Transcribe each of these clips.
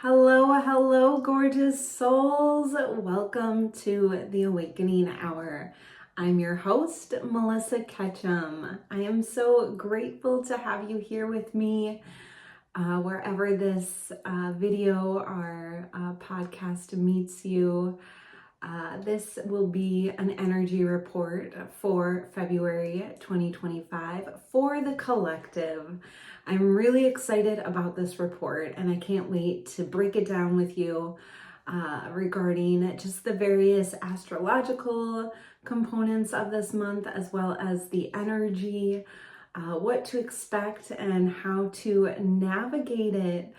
Hello, hello, gorgeous souls. Welcome to the Awakening Hour. I'm your host, Melissa Ketchum. I am so grateful to have you here with me wherever this video or podcast meets you. This will be an energy report for February 2025 for the collective. I'm really excited about this report and I can't wait to break it down with you regarding just the various astrological components of this month, as well as the energy, what to expect and how to navigate it.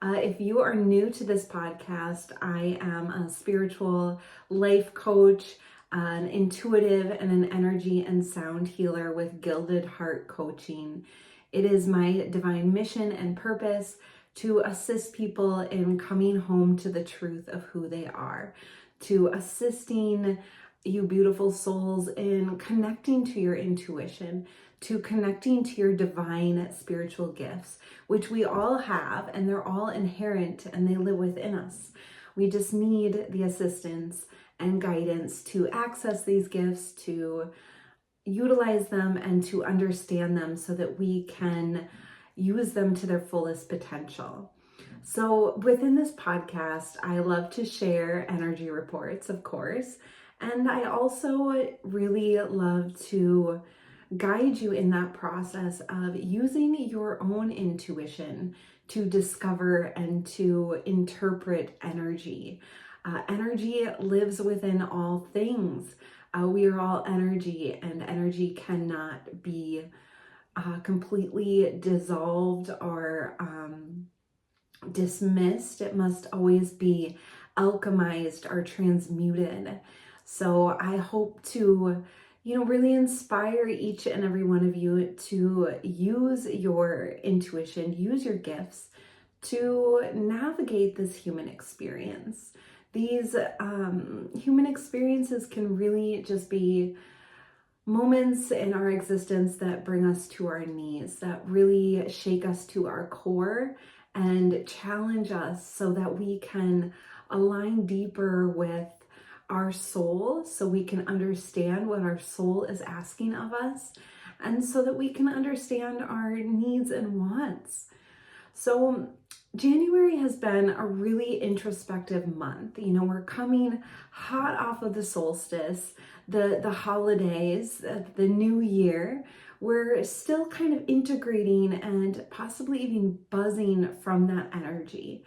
If you are new to this podcast, I am a spiritual life coach, an intuitive, and an energy and sound healer with Gilded Heart Coaching. It is my divine mission and purpose to assist people in coming home to the truth of who they are, to assisting you beautiful souls in connecting to your intuition, to connecting to your divine spiritual gifts, which we all have, and they're all inherent and they live within us. We just need the assistance and guidance to access these gifts, to utilize them, and to understand them so that we can use them to their fullest potential. So within this podcast, I love to share energy reports, of course, and I also really love to guide you in that process of using your own intuition to discover and to interpret energy. Energy lives within all things. We are all energy, and energy cannot be completely dissolved or dismissed. It must always be alchemized or transmuted. So I hope to really inspire each and every one of you to use your intuition, use your gifts to navigate this human experience. These human experiences can really just be moments in our existence that bring us to our knees, that really shake us to our core and challenge us so that we can align deeper with our soul, so we can understand what our soul is asking of us, and so that we can understand our needs and wants. So January has been a really introspective month. We're coming hot off of the solstice, the holidays, the new year. We're still kind of integrating and possibly even buzzing from that energy.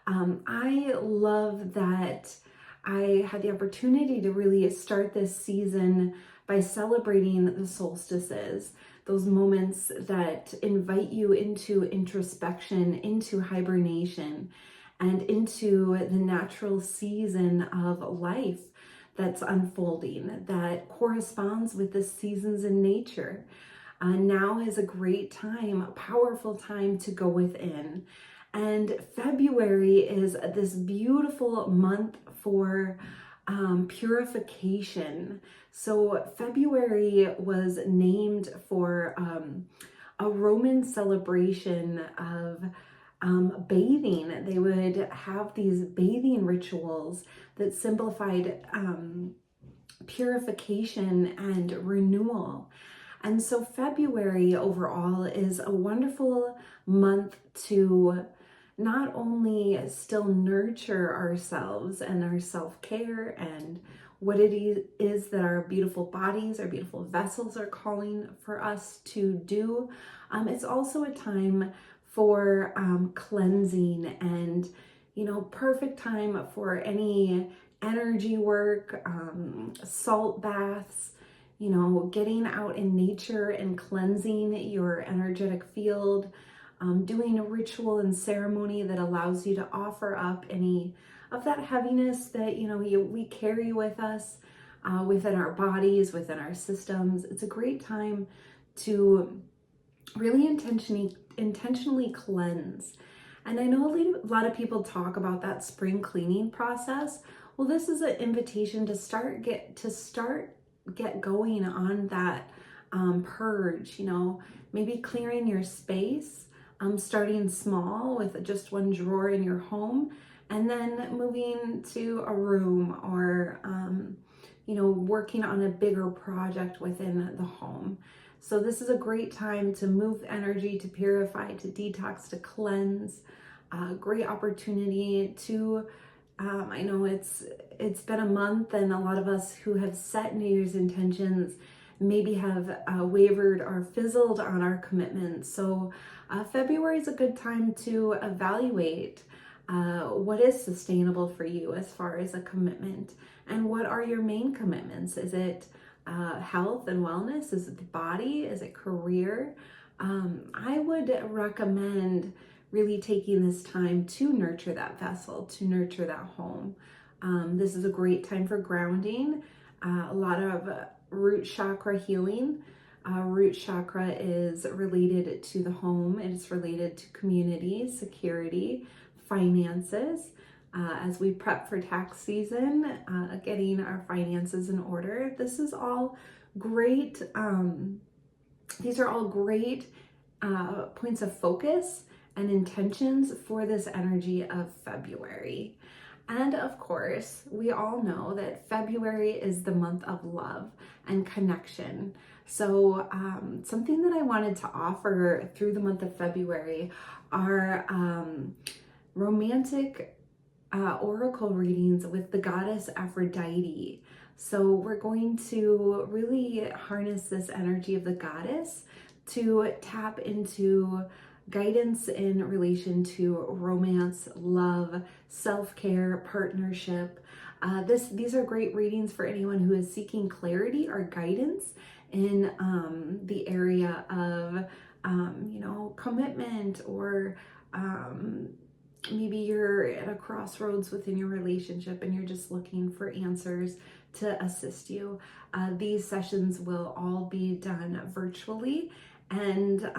I love that I had the opportunity to really start this season by celebrating the solstices, those moments that invite you into introspection, into hibernation, and into the natural season of life that's unfolding, that corresponds with the seasons in nature. Now is a great time, a powerful time to go within. And February is this beautiful month for purification. So February was named for a Roman celebration of bathing. They would have these bathing rituals that simplified purification and renewal. And so February overall is a wonderful month to not only still nurture ourselves and our self-care and what it is that our beautiful bodies, our beautiful vessels are calling for us to do. It's also a time for cleansing and, perfect time for any energy work, salt baths, getting out in nature and cleansing your energetic field, doing a ritual and ceremony that allows you to offer up any of that heaviness that, we carry with us within our bodies, within our systems. It's a great time to really intentionally cleanse. And I know a lot of people talk about that spring cleaning process. Well, this is an invitation to get going on that purge, maybe clearing your space, starting small with just one drawer in your home, and then moving to a room, or working on a bigger project within the home. So this is a great time to move energy, to purify, to detox, to cleanse. Great opportunity to, I know it's been a month, and a lot of us who have set New Year's intentions maybe have wavered or fizzled on our commitments. So February is a good time to evaluate what is sustainable for you as far as a commitment, and what are your main commitments. Is it health and wellness? Is it the body? Is it career? I would recommend really taking this time to nurture that vessel, to nurture that home. This is a great time for grounding, a lot of root chakra healing. Root chakra is related to the home. It's related to community, security, finances. As we prep for tax season, getting our finances in order. This is all great. These are all great points of focus and intentions for this energy of February. And of course, we all know that February is the month of love and connection. So something that I wanted to offer through the month of February are romantic oracle readings with the goddess Aphrodite. So we're going to really harness this energy of the goddess to tap into guidance in relation to romance, love, self-care, partnership. These are great readings for anyone who is seeking clarity or guidance in the area of commitment, or maybe you're at a crossroads within your relationship and you're just looking for answers to assist you. These sessions will all be done virtually, and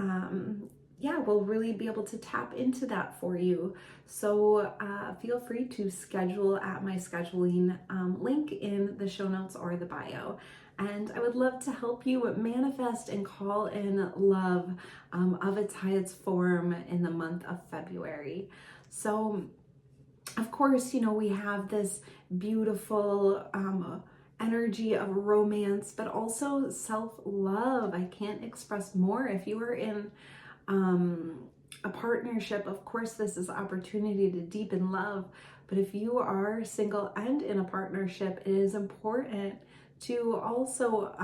we'll really be able to tap into that for you. So feel free to schedule at my scheduling link in the show notes or the bio. And I would love to help you manifest and call in love of its highest form in the month of February. So, of course, we have this beautiful energy of romance, but also self-love. I can't express more. If you are in a partnership, of course, this is opportunity to deepen love. But if you are single and in a partnership, it is important to also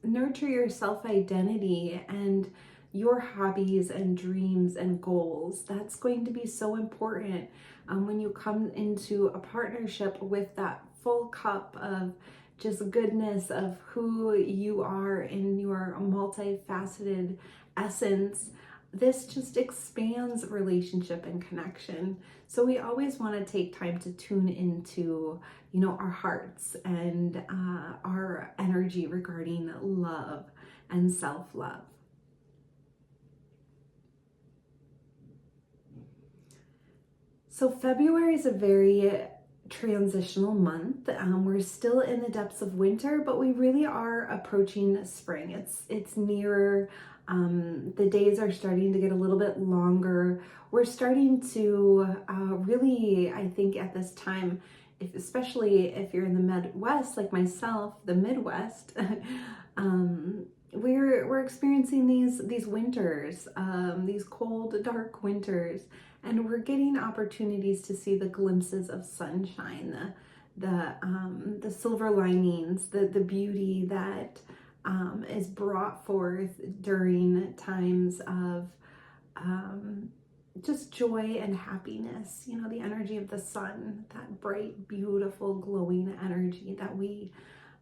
nurture your self-identity and your hobbies and dreams and goals. That's going to be so important when you come into a partnership with that full cup of just goodness of who you are in your multifaceted essence. This just expands relationship and connection. So we always want to take time to tune into, our hearts and our energy regarding love and self-love. So February is a very transitional month. We're still in the depths of winter, but we really are approaching spring. It's nearer. The days are starting to get a little bit longer. We're starting to really, I think at this time, especially if you're in the Midwest, like myself, the Midwest, we're experiencing these winters, these cold, dark winters, and we're getting opportunities to see the glimpses of sunshine, the silver linings, the beauty that is brought forth during times of just joy and happiness. The energy of the sun, that bright, beautiful, glowing energy that we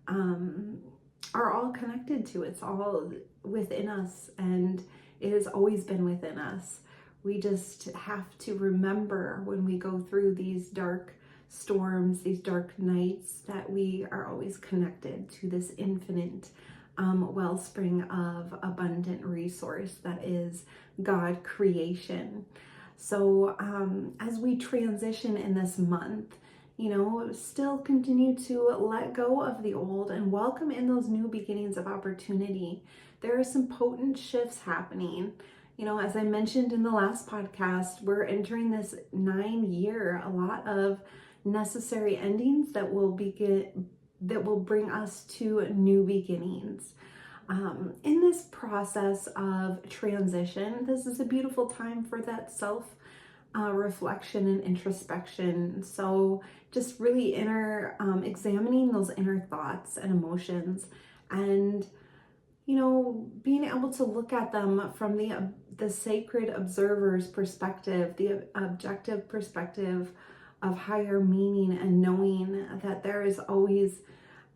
are all connected to. It's all within us, and it has always been within us. We just have to remember when we go through these dark storms, these dark nights, that we are always connected to this infinite wellspring of abundant resource that is God creation. So as we transition in this month, still continue to let go of the old and welcome in those new beginnings of opportunity. There are some potent shifts happening. As I mentioned in the last podcast, we're entering this 9 year, a lot of necessary endings that will bring us to new beginnings. In this process of transition, this is a beautiful time for that self reflection and introspection. So just really examining those inner thoughts and emotions, and being able to look at them from the sacred observer's perspective, the objective perspective of higher meaning, and knowing that there is always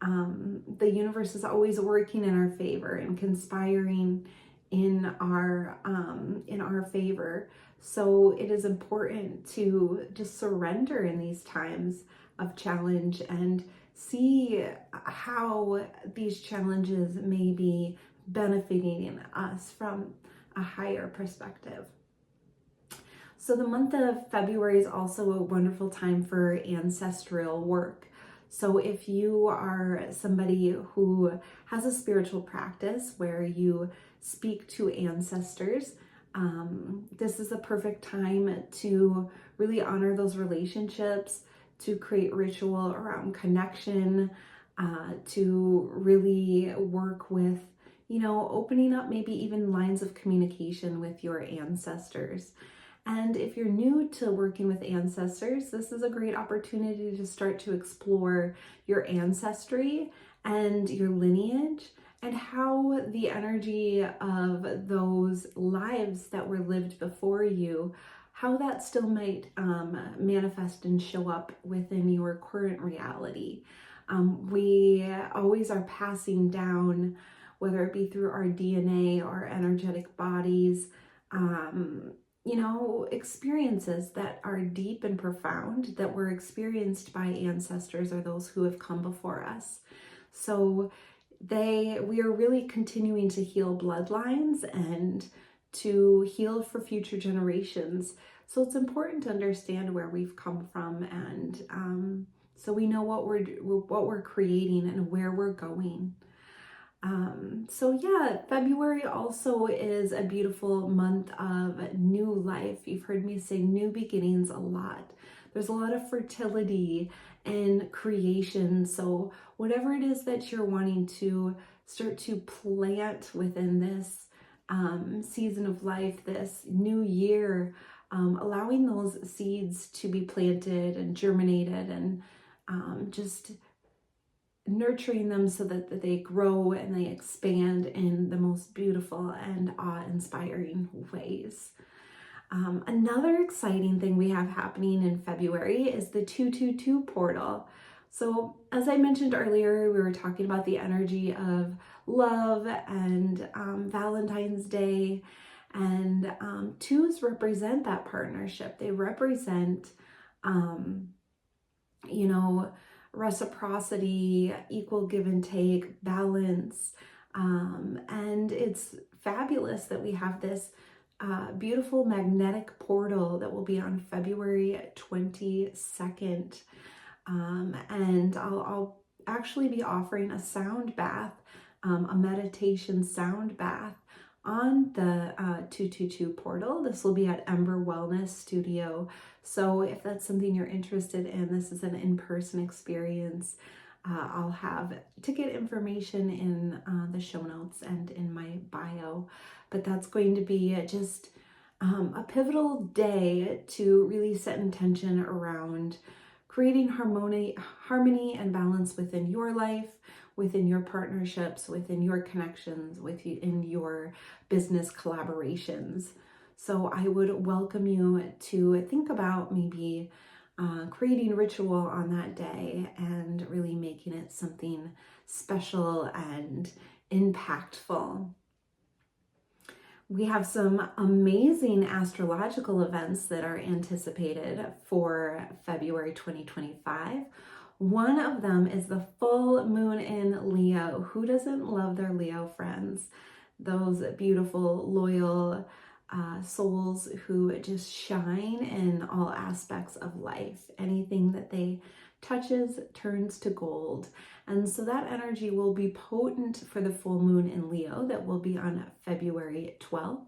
the universe is always working in our favor and conspiring in our favor. So it is important to just surrender in these times of challenge and see how these challenges may be benefiting us from a higher perspective. So the month of February is also a wonderful time for ancestral work. So if you are somebody who has a spiritual practice where you speak to ancestors, this is a perfect time to really honor those relationships, to create ritual around connection, to really work with, opening up maybe even lines of communication with your ancestors. And if you're new to working with ancestors, this is a great opportunity to start to explore your ancestry and your lineage, and how the energy of those lives that were lived before you, how that still might manifest and show up within your current reality. We always are passing down, whether it be through our DNA or energetic bodies, experiences that are deep and profound that were experienced by ancestors or those who have come before us. So we are really continuing to heal bloodlines and to heal for future generations. So it's important to understand where we've come from, and so we know what we're creating and where we're going. February also is a beautiful month of new life. You've heard me say new beginnings a lot. There's a lot of fertility and creation. So whatever it is that you're wanting to start to plant within this season of life, this new year, allowing those seeds to be planted and germinated, and just nurturing them so that they grow and they expand in the most beautiful and awe-inspiring ways. Another exciting thing we have happening in February is the 222 portal. So as I mentioned earlier, we were talking about the energy of love and Valentine's Day, and twos represent that partnership. They represent reciprocity, equal give and take, balance. And it's fabulous that we have this beautiful magnetic portal that will be on February 22nd. And I'll actually be offering a sound bath, a meditation sound bath on the 222 portal. This will be at Ember Wellness Studio. So if that's something you're interested in, this is an in-person experience. I'll have ticket information in the show notes and in my bio. But that's going to be just a pivotal day to really set intention around creating harmony and balance within your life, within your partnerships, within your connections, within your business collaborations. So I would welcome you to think about maybe creating ritual on that day and really making it something special and impactful. We have some amazing astrological events that are anticipated for February 2025. One of them is the full moon in Leo. Who doesn't love their Leo friends? Those beautiful, loyal souls who just shine in all aspects of life. Anything that they touches turns to gold. And so that energy will be potent for the full moon in Leo that will be on February 12th.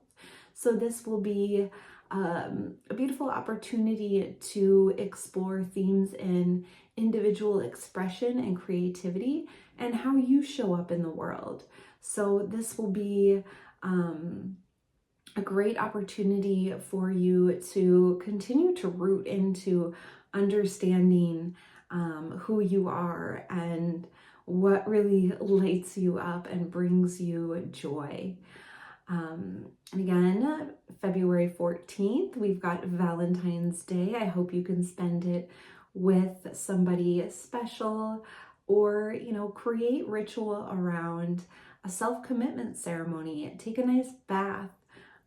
So this will be a beautiful opportunity to explore themes in individual expression and creativity and how you show up in the world. So this will be a great opportunity for you to continue to root into understanding who you are and what really lights you up and brings you joy. And again, February 14th, we've got Valentine's Day. I hope you can spend it with somebody special, or, create ritual around a self-commitment ceremony. Take a nice bath,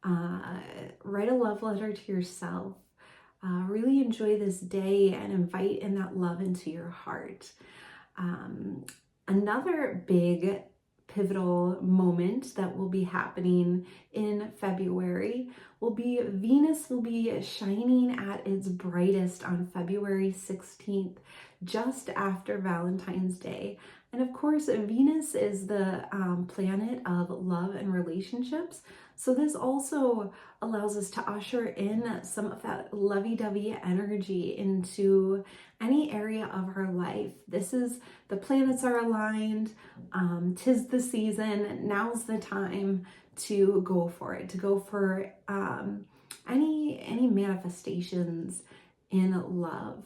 write a love letter to yourself. Really enjoy this day and invite in that love into your heart. Another big pivotal moment that will be happening in February will be Venus will be shining at its brightest on February 16th, just after Valentine's Day. And of course, Venus is the planet of love and relationships. So this also allows us to usher in some of that lovey-dovey energy into any area of our life. The planets are aligned. 'Tis the season. Now's the time to go for it, to go for any manifestations in love.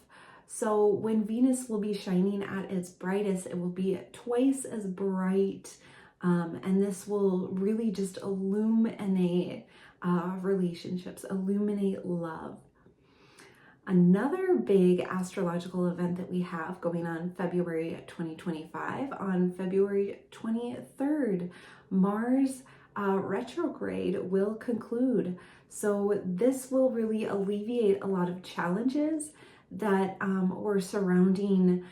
So when Venus will be shining at its brightest, it will be twice as bright. And this will really just illuminate relationships, illuminate love. Another big astrological event that we have going on February 2025, on February 23rd, Mars retrograde will conclude. So this will really alleviate a lot of challenges that were surrounding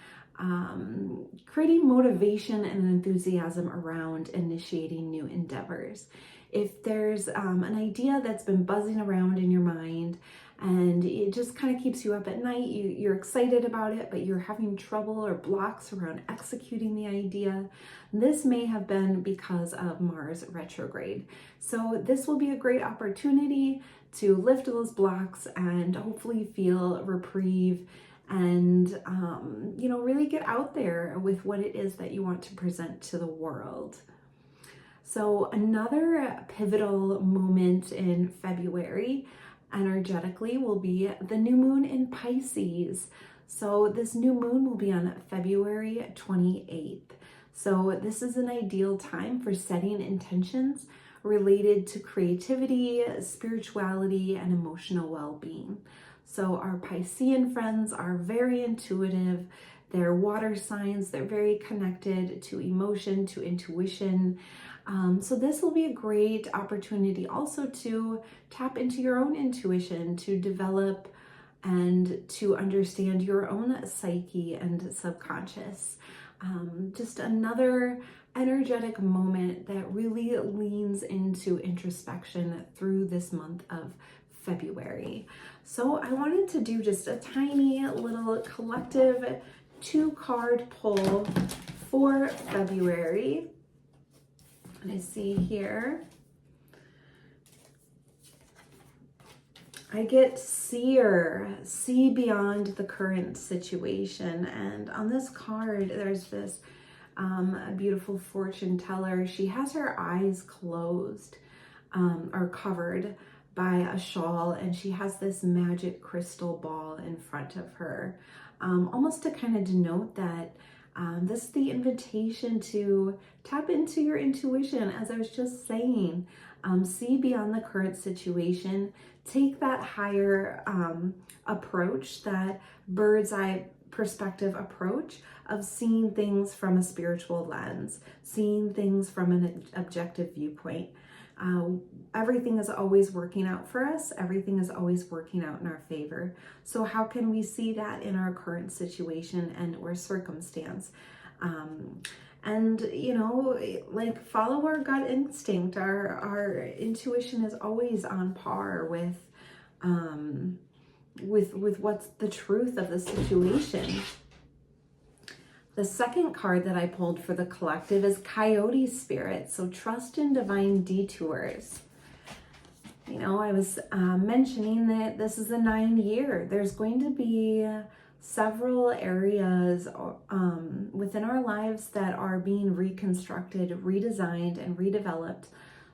creating motivation and enthusiasm around initiating new endeavors. If there's an idea that's been buzzing around in your mind and it just kind of keeps you up at night, you're excited about it, but you're having trouble or blocks around executing the idea, this may have been because of Mars retrograde. So this will be a great opportunity to lift those blocks and hopefully feel reprieve and really get out there with what it is that you want to present to the world. So another pivotal moment in February energetically will be the new moon in Pisces. So this new moon will be on February 28th. So this is an ideal time for setting intentions related to creativity, spirituality, and emotional well-being. So our Piscean friends are very intuitive. They're water signs. They're very connected to emotion, to intuition. So this will be a great opportunity also to tap into your own intuition, to develop and to understand your own psyche and subconscious. Just another energetic moment that really leans into introspection through this month of February. So I wanted to do just a tiny little collective 2-card pull for February. And I see here, I get seer, see beyond the current situation. And on this card, there's this a beautiful fortune teller. She has her eyes closed or covered by a shawl, and she has this magic crystal ball in front of her, almost to kind of denote that this is the invitation to tap into your intuition, as I was just saying. See beyond the current situation. Take that higher approach, that bird's eye perspective approach of seeing things from a spiritual lens, seeing things from an objective viewpoint. Everything is always working out for us. Everything is always working out in our favor. So how can we see that in our current situation and or circumstance? And like, follow our gut instinct. Our intuition is always on par with what's the truth of the situation. The second card that I pulled for the collective is Coyote Spirit. So trust in divine detours. You know, I was mentioning that this is a 9 year. There's going to be several areas within our lives that are being reconstructed, redesigned, and redeveloped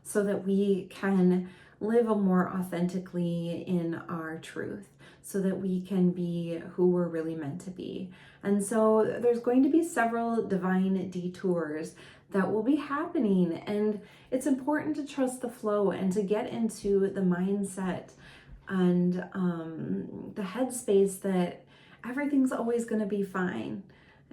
so that we can live more authentically in our truth, so that we can be who we're really meant to be. And so there's going to be several divine detours that will be happening, and it's important to trust the flow and to get into the mindset and the headspace that everything's always going to be fine.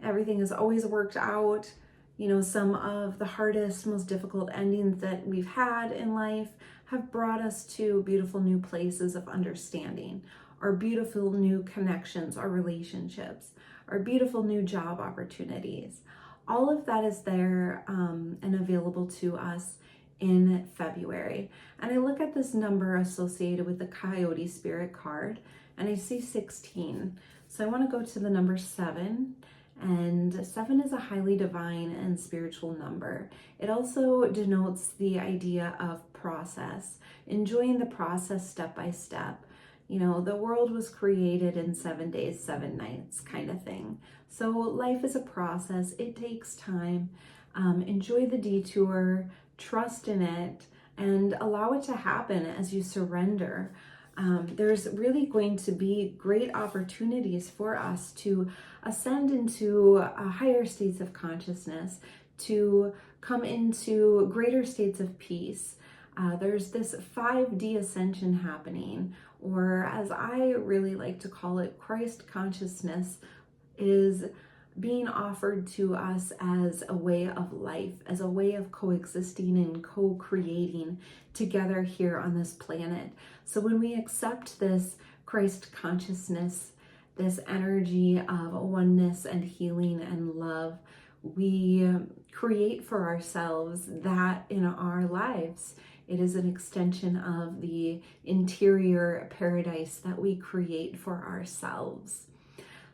Everything is always worked out. You know, some of the hardest, most difficult endings that we've had in life have brought us to beautiful new places of understanding, or beautiful new connections, or relationships, or beautiful new job opportunities. All of that is there and available to us in February. And I look at this number associated with the Coyote Spirit card, and I see 16. So I want to go to the number 7. And 7 is a highly divine and spiritual number. It also denotes the idea of process, enjoying the process step by step. You know, the world was created in 7 days, 7 nights kind of thing. So life is a process. It takes time. Enjoy the detour, trust in it, and allow it to happen as you surrender. There's really going to be great opportunities for us to ascend into higher states of consciousness, to come into greater states of peace. There's this 5D ascension happening, or as I really like to call it, Christ consciousness is being offered to us as a way of life, as a way of coexisting and co-creating together here on this planet. So when we accept this Christ consciousness, this energy of oneness and healing and love, we create for ourselves that in our lives. It is an extension of the interior paradise that we create for ourselves.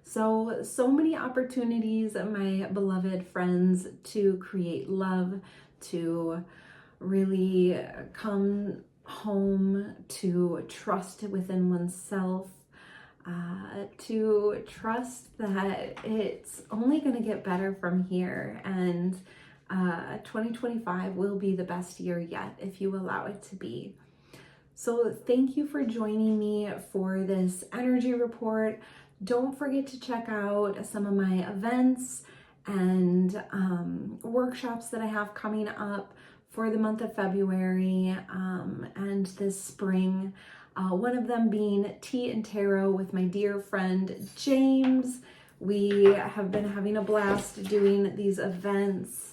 So many opportunities, my beloved friends, to create love, to really come home, to trust within oneself, to trust that it's only going to get better from here, and 2025 will be the best year yet if you allow it to be. So thank you for joining me for this energy report. Don't forget to check out some of my events and workshops that I have coming up for the month of February and this spring. One of them being Tea and Tarot with my dear friend James. We have been having a blast doing these events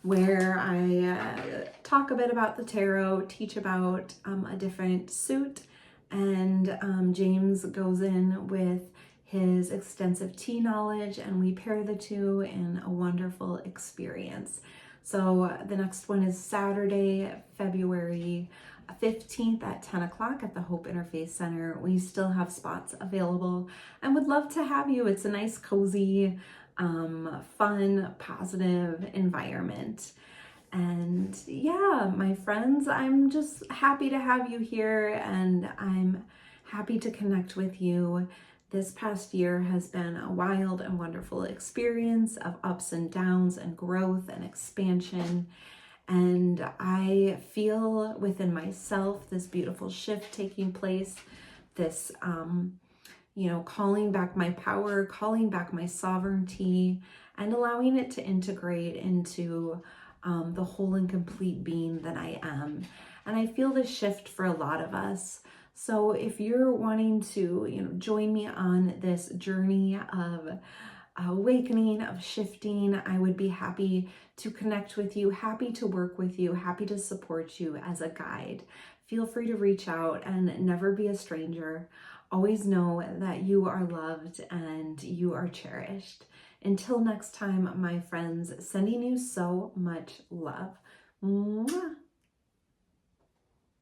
where I talk a bit about the tarot, teach about a different suit, and James goes in with his extensive tea knowledge, and we pair the two in a wonderful experience. So the next one is Saturday, February 15th at 10 o'clock at the Hope Interfaith Center. We still have spots available and would love to have you. It's a nice, cozy, fun, positive environment. And yeah, my friends, I'm just happy to have you here, and I'm happy to connect with you. This past year has been a wild and wonderful experience of ups and downs and growth and expansion. And I feel within myself this beautiful shift taking place, this calling back my power, calling back my sovereignty, and allowing it to integrate into the whole and complete being that I am. And I feel this shift for a lot of us. So if you're wanting to, join me on this journey of awakening, of shifting, I would be happy to connect with you, happy to work with you, happy to support you as a guide. Feel free to reach out and never be a stranger. Always know that you are loved and you are cherished. Until next time, my friends, sending you so much love. Mwah.